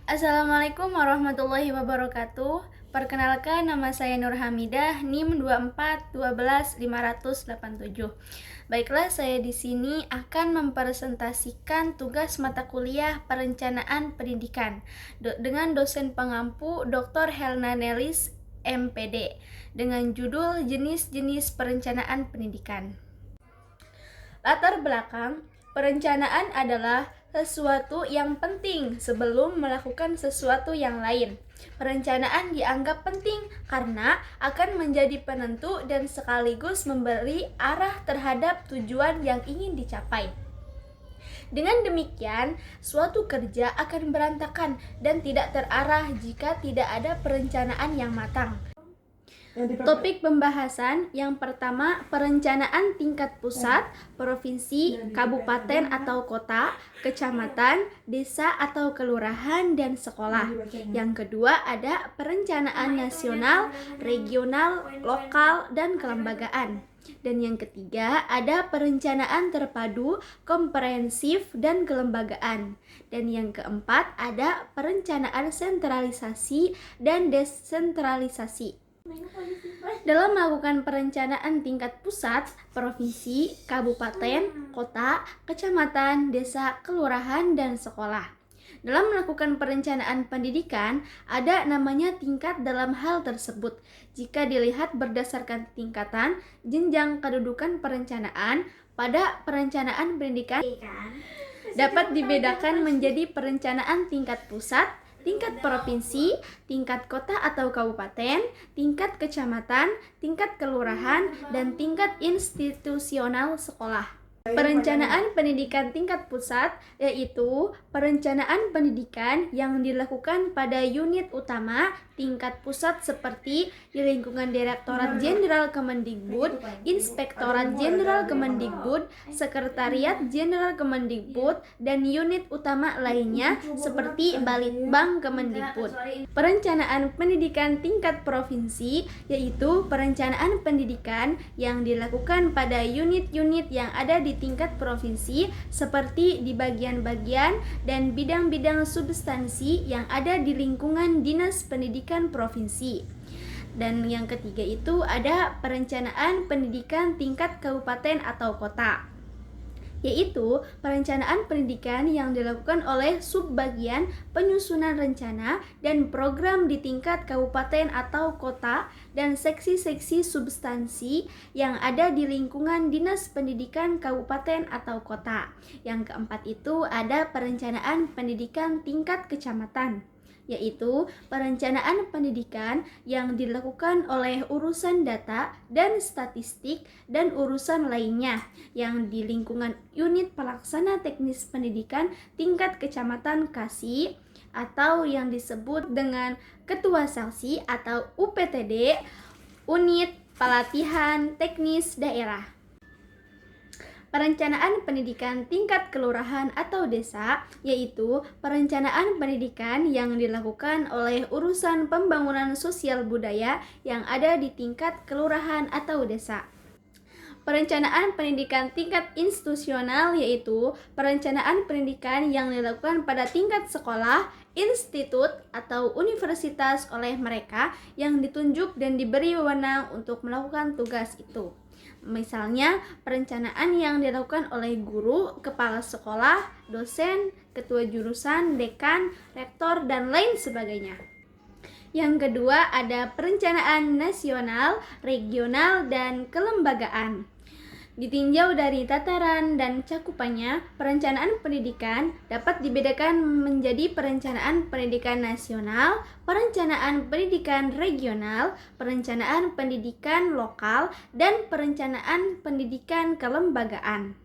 Assalamualaikum warahmatullahi wabarakatuh. Perkenalkan, nama saya Nur Hamidah, NIM 2412587. Baiklah, saya di sini akan mempresentasikan tugas mata kuliah Perencanaan Pendidikan dengan dosen pengampu Dr. Helna Nelis, MPD, dengan judul Jenis-jenis Perencanaan Pendidikan. Latar belakang, perencanaan adalah sesuatu yang penting sebelum melakukan sesuatu yang lain. Perencanaan dianggap penting karena akan menjadi penentu dan sekaligus memberi arah terhadap tujuan yang ingin dicapai. Dengan demikian, suatu kerja akan berantakan dan tidak terarah jika tidak ada perencanaan yang matang. Topik pembahasan yang pertama, perencanaan tingkat pusat, provinsi, kabupaten atau kota, kecamatan, desa atau kelurahan, dan sekolah. Yang kedua ada perencanaan nasional, regional, lokal, dan kelembagaan. Dan yang ketiga ada perencanaan terpadu, komprehensif, dan kelembagaan. Dan yang keempat ada perencanaan sentralisasi dan desentralisasi. Dalam melakukan perencanaan tingkat pusat, provinsi, kabupaten, kota, kecamatan, desa, kelurahan, dan sekolah. Dalam melakukan perencanaan pendidikan, ada namanya tingkat dalam hal tersebut. Jika dilihat berdasarkan tingkatan, jenjang kedudukan perencanaan pada perencanaan pendidikan dapat dibedakan menjadi perencanaan tingkat pusat, tingkat provinsi, tingkat kota atau kabupaten, tingkat kecamatan, tingkat kelurahan, dan tingkat institusional sekolah. Perencanaan pendidikan tingkat pusat yaitu perencanaan pendidikan yang dilakukan pada unit utama tingkat pusat seperti di lingkungan Direktorat Jenderal Kemendikbud, Inspektorat Jenderal Kemendikbud, Sekretariat Jenderal Kemendikbud, dan unit utama lainnya seperti Balitbang Kemendikbud. Perencanaan pendidikan tingkat provinsi yaitu perencanaan pendidikan yang dilakukan pada unit-unit yang ada di tingkat provinsi seperti di bagian-bagian dan bidang-bidang substansi yang ada di lingkungan Dinas Pendidikan Provinsi. Dan yang ketiga itu ada perencanaan pendidikan tingkat kabupaten atau kota, yaitu perencanaan pendidikan yang dilakukan oleh subbagian penyusunan rencana dan program di tingkat kabupaten atau kota dan seksi-seksi substansi yang ada di lingkungan Dinas Pendidikan Kabupaten atau Kota. Yang keempat itu ada perencanaan pendidikan tingkat kecamatan, yaitu perencanaan pendidikan yang dilakukan oleh urusan data dan statistik dan urusan lainnya yang di lingkungan unit pelaksana teknis pendidikan tingkat kecamatan KASI atau yang disebut dengan Ketua Seksi atau UPTD, Unit Pelatihan Teknis Daerah. Perencanaan pendidikan tingkat kelurahan atau desa yaitu perencanaan pendidikan yang dilakukan oleh urusan pembangunan sosial budaya yang ada di tingkat kelurahan atau desa. Perencanaan pendidikan tingkat institusional yaitu perencanaan pendidikan yang dilakukan pada tingkat sekolah, institut, atau universitas oleh mereka yang ditunjuk dan diberi wewenang untuk melakukan tugas itu. Misalnya, perencanaan yang dilakukan oleh guru, kepala sekolah, dosen, ketua jurusan, dekan, rektor, dan lain sebagainya. Yang kedua ada perencanaan nasional, regional, dan kelembagaan. Ditinjau dari tataran dan cakupannya, perencanaan pendidikan dapat dibedakan menjadi perencanaan pendidikan nasional, perencanaan pendidikan regional, perencanaan pendidikan lokal, dan perencanaan pendidikan kelembagaan.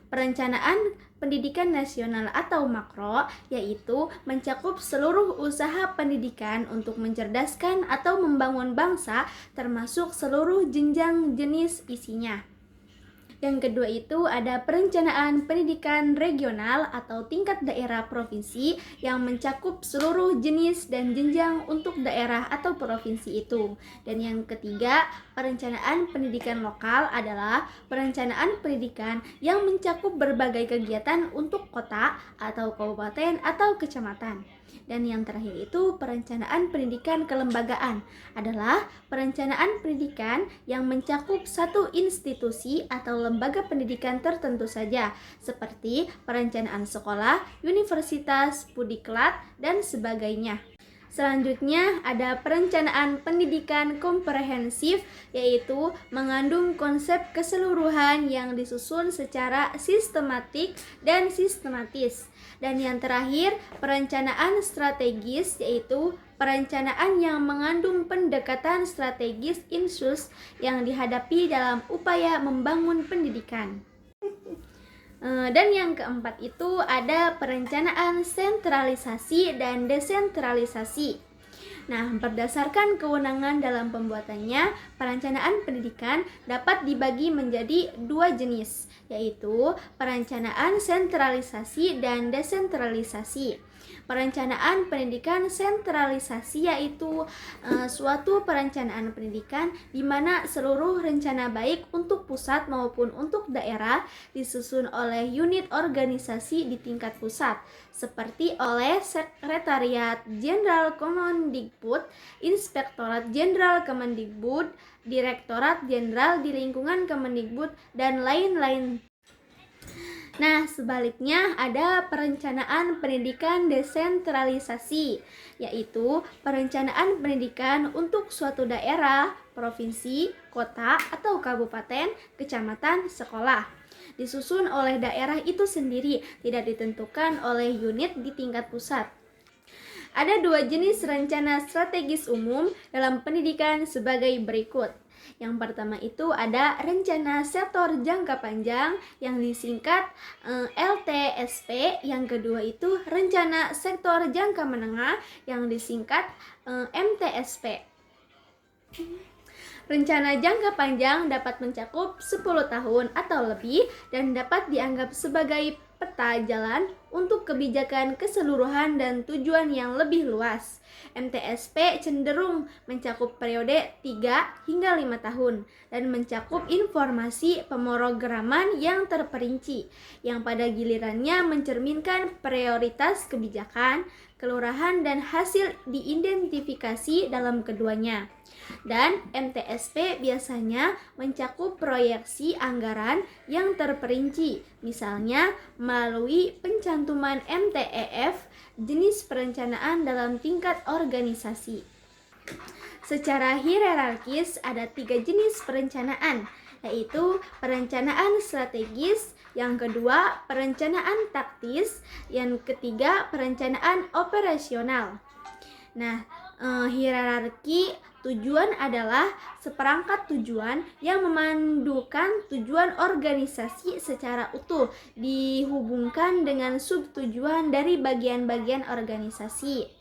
Perencanaan pendidikan nasional atau makro yaitu mencakup seluruh usaha pendidikan untuk mencerdaskan atau membangun bangsa termasuk seluruh jenjang jenis isinya. Yang kedua itu ada perencanaan pendidikan regional atau tingkat daerah provinsi yang mencakup seluruh jenis dan jenjang untuk daerah atau provinsi itu. Dan yang ketiga, Perencanaan pendidikan lokal adalah perencanaan pendidikan yang mencakup berbagai kegiatan untuk kota atau kabupaten atau kecamatan. Dan yang terakhir itu perencanaan pendidikan kelembagaan adalah perencanaan pendidikan yang mencakup satu institusi atau lembaga pendidikan tertentu saja, seperti perencanaan sekolah, universitas, pudiklat, dan sebagainya. Selanjutnya ada perencanaan pendidikan komprehensif, yaitu mengandung konsep keseluruhan yang disusun secara sistematik dan sistematis. Dan yang terakhir, perencanaan strategis, yaitu perencanaan yang mengandung pendekatan strategis insus yang dihadapi dalam upaya membangun pendidikan. Dan yang keempat itu ada perencanaan sentralisasi dan desentralisasi. Nah, berdasarkan kewenangan dalam pembuatannya, perencanaan pendidikan dapat dibagi menjadi dua jenis, yaitu perencanaan sentralisasi dan desentralisasi. Perencanaan pendidikan sentralisasi yaitu suatu perencanaan pendidikan di mana seluruh rencana baik untuk pusat maupun untuk daerah disusun oleh unit organisasi di tingkat pusat, seperti oleh Sekretariat Jenderal Kemendikbud, Inspektorat Jenderal Kemendikbud, Direktorat Jenderal di lingkungan Kemendikbud, dan lain-lain. Nah, sebaliknya ada perencanaan pendidikan desentralisasi, yaitu perencanaan pendidikan untuk suatu daerah, provinsi, kota, atau kabupaten, kecamatan, sekolah. Disusun oleh daerah itu sendiri, tidak ditentukan oleh unit di tingkat pusat. Ada dua jenis rencana strategis umum dalam pendidikan sebagai berikut. Yang pertama itu ada rencana sektor jangka panjang yang disingkat LTSP. Yang kedua itu rencana sektor jangka menengah yang disingkat MTSP. Rencana jangka panjang dapat mencakup 10 tahun atau lebih dan dapat dianggap sebagai peta jalan untuk kebijakan keseluruhan dan tujuan yang lebih luas. MTSP cenderung mencakup periode 3 hingga 5 tahun dan mencakup informasi pemrograman yang terperinci, yang pada gilirannya mencerminkan prioritas kebijakan, kelurahan, dan hasil diidentifikasi dalam keduanya. Dan MTSP biasanya mencakup proyeksi anggaran yang terperinci, misalnya melalui pencantuman MTEF, jenis perencanaan dalam tingkat organisasi. Secara hierarkis ada 3 jenis perencanaan, yaitu perencanaan strategis, yang kedua perencanaan taktis, yang ketiga perencanaan operasional. Nah, hierarki tujuan adalah seperangkat tujuan yang memandukan tujuan organisasi secara utuh, dihubungkan dengan subtujuan dari bagian-bagian organisasi.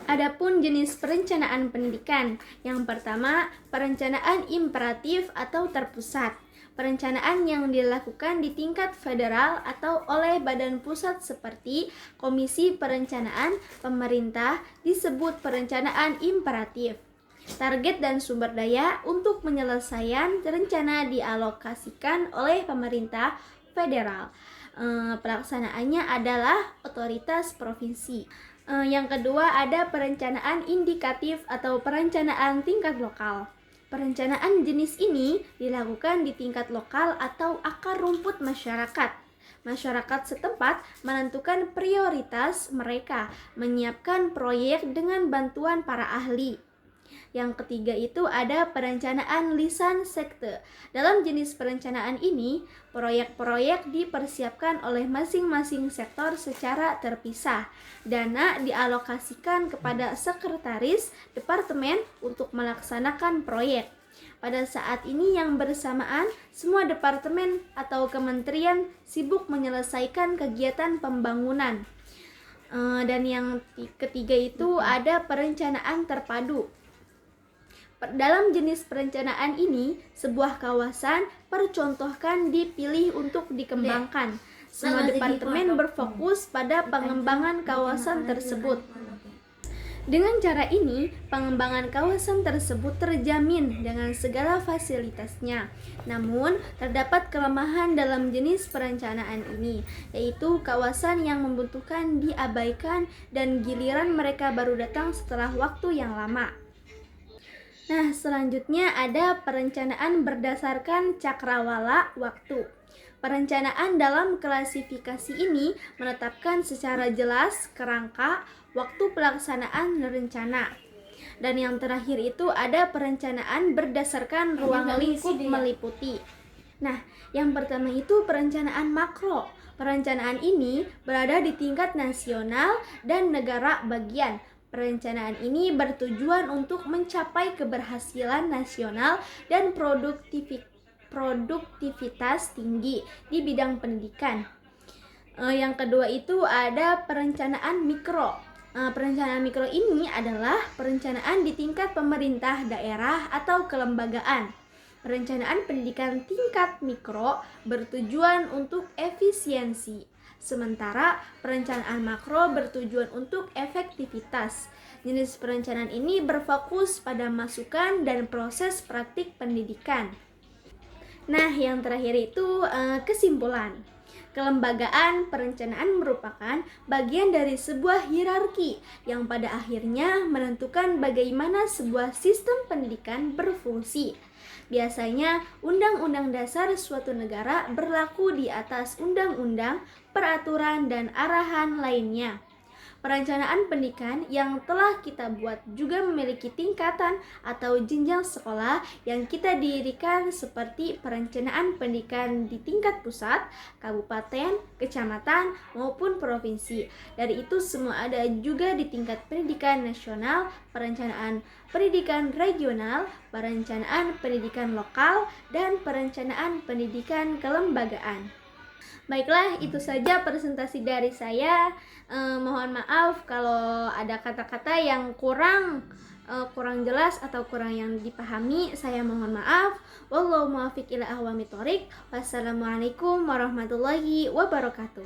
Adapun jenis perencanaan pendidikan, yang pertama perencanaan imperatif atau terpusat. Perencanaan yang dilakukan di tingkat federal atau oleh badan pusat seperti Komisi Perencanaan Pemerintah disebut perencanaan imperatif. Target dan sumber daya untuk penyelesaian rencana dialokasikan oleh pemerintah federal. Pelaksanaannya adalah otoritas provinsi. Yang kedua ada perencanaan indikatif atau perencanaan tingkat lokal. Perencanaan jenis ini dilakukan di tingkat lokal atau akar rumput masyarakat. Masyarakat setempat menentukan prioritas mereka, menyiapkan proyek dengan bantuan para ahli. Yang ketiga itu ada perencanaan lisan sekte. Dalam jenis perencanaan ini, proyek-proyek dipersiapkan oleh masing-masing sektor secara terpisah. Dana dialokasikan kepada sekretaris departemen untuk melaksanakan proyek. Pada saat ini yang bersamaan, semua departemen atau kementerian sibuk menyelesaikan kegiatan pembangunan. Dan yang ketiga itu ada perencanaan terpadu. Dalam jenis perencanaan ini, sebuah kawasan percontohkan dipilih untuk dikembangkan. Semua departemen berfokus pada pengembangan kawasan tersebut. Dengan cara ini, pengembangan kawasan tersebut terjamin dengan segala fasilitasnya. Namun, terdapat kelemahan dalam jenis perencanaan ini, yaitu kawasan yang membutuhkan diabaikan dan giliran mereka baru datang setelah waktu yang lama. Nah, selanjutnya ada perencanaan berdasarkan cakrawala waktu. Perencanaan dalam klasifikasi ini menetapkan secara jelas kerangka waktu pelaksanaan rencana. Dan yang terakhir itu ada perencanaan berdasarkan ruang lingkup meliputi. Nah, yang pertama itu perencanaan makro. Perencanaan ini berada di tingkat nasional dan negara bagian. Perencanaan ini bertujuan untuk mencapai keberhasilan nasional dan produktivitas tinggi di bidang pendidikan. Yang kedua itu ada perencanaan mikro. Perencanaan mikro ini adalah perencanaan di tingkat pemerintah daerah atau kelembagaan. Perencanaan pendidikan tingkat mikro bertujuan untuk efisiensi, sementara perencanaan makro bertujuan untuk efektivitas. Jenis perencanaan ini berfokus pada masukan dan proses praktik pendidikan. Nah, yang terakhir itu kesimpulan. Kelembagaan perencanaan merupakan bagian dari sebuah hierarki yang pada akhirnya menentukan bagaimana sebuah sistem pendidikan berfungsi. Biasanya, undang-undang dasar suatu negara berlaku di atas undang-undang, peraturan, dan arahan lainnya. Perencanaan pendidikan yang telah kita buat juga memiliki tingkatan atau jenjang sekolah yang kita dirikan seperti perencanaan pendidikan di tingkat pusat, kabupaten, kecamatan, maupun provinsi. Dari itu semua ada juga di tingkat pendidikan nasional, perencanaan pendidikan regional, perencanaan pendidikan lokal, dan perencanaan pendidikan kelembagaan. Baiklah, itu saja presentasi dari saya. Mohon maaf kalau ada kata-kata yang kurang jelas atau kurang yang dipahami. Saya mohon maaf. Wallahu muwaffiq ila aqwamit thoriq. Wassalamualaikum warahmatullahi wabarakatuh.